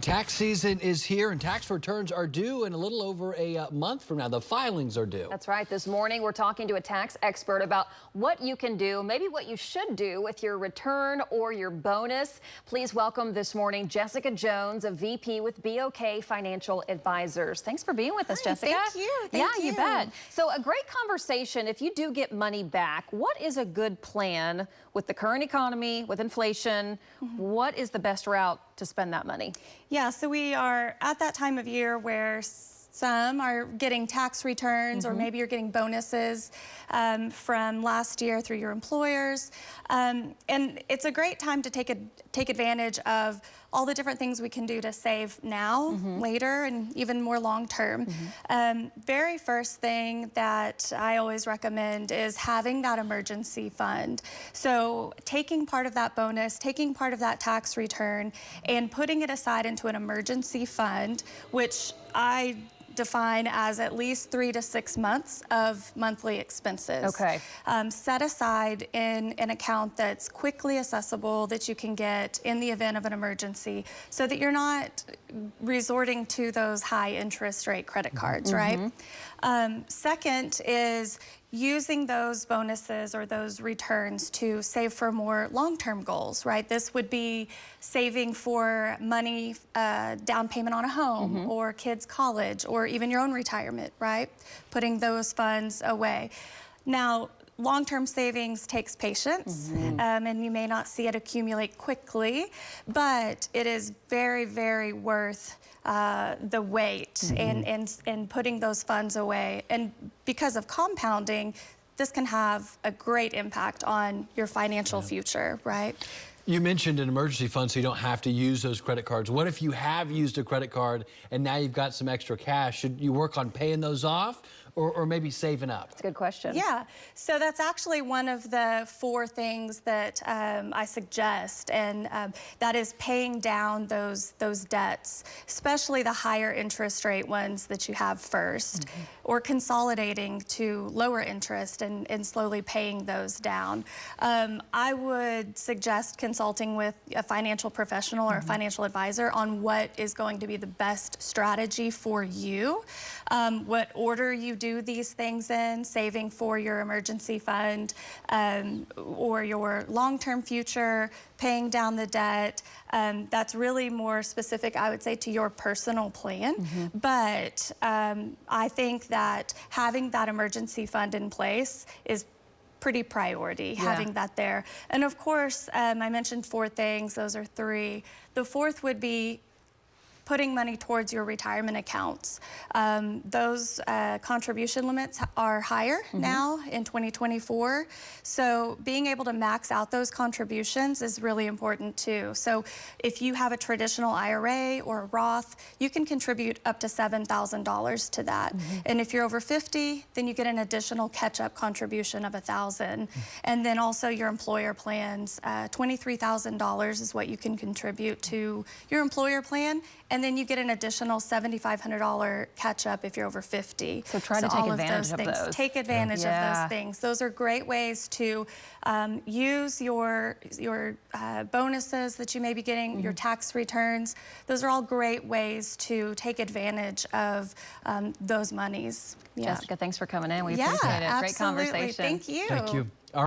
Tax season is here and tax returns are due in a little over a month from now. The filings are due. That's right. This morning we're talking to a tax expert about what you can do, maybe what you should do with your return or your bonus. Please welcome this morning Jessica Jones, a VP with BOK Financial Advisors. Thanks for being with us, Jessica. Thank you. Thank you. You bet. So a great conversation. If you do get money back, what is a good plan with the current economy, with inflation? What is the best route to spend that money? Yeah, so we are at that time of year where some are getting tax returns or maybe you're getting bonuses from last year through your employers. And it's a great time to take advantage of all the different things we can do to save now, later, and even more long term. Very first thing that I always recommend is having that emergency fund. So taking part of that bonus, taking part of that tax return, and putting it aside into an emergency fund, which I define as at least 3 to 6 months of monthly expenses. Okay. Set aside in an account that's quickly accessible, that you can get in the event of an emergency, so that you're not resorting to those high interest rate credit cards, right? Second is using those bonuses or those returns to save for more long-term goals, right? This would be saving for money, down payment on a home, or kids' college, or even your own retirement, right? Putting those funds away. Now, long-term savings takes patience, and you may not see it accumulate quickly, but it is very, very worth the wait in putting those funds away. And because of compounding, this can have a great impact on your financial future, right? You mentioned an emergency fund so you don't have to use those credit cards. What if you have used a credit card and now you've got some extra cash? Should you work on paying those off or maybe saving up? That's a good question. Yeah, so that's actually one of the 4 things that I suggest, and that is paying down those debts, especially the higher interest rate ones that you have first, or consolidating to lower interest and slowly paying those down. I would suggest consulting with a financial professional or a financial advisor on what is going to be the best strategy for you, what order you do these things in, saving for your emergency fund or your long-term future, paying down the debt. That's really more specific, I would say, to your personal plan. But I think that having that emergency fund in place is pretty priority, having that there. And of course, I mentioned 4 things, those are 3. The 4th would be putting money towards your retirement accounts. Those contribution limits are higher now in 2024. So being able to max out those contributions is really important too. So if you have a traditional IRA or a Roth, you can contribute up to $7,000 to that. And if you're over 50, then you get an additional catch-up contribution of $1,000. And then also your employer plans, $23,000 is what you can contribute to your employer plan. And then you get an additional $7,500 catch-up if you're over 50. So try to take advantage of those. Take advantage of those things. Those are great ways to use your bonuses that you may be getting, your tax returns. Those are all great ways to take advantage of those monies. Jessica, thanks for coming in. We Yeah, appreciate it. absolutely. Great conversation. Thank you. Thank you.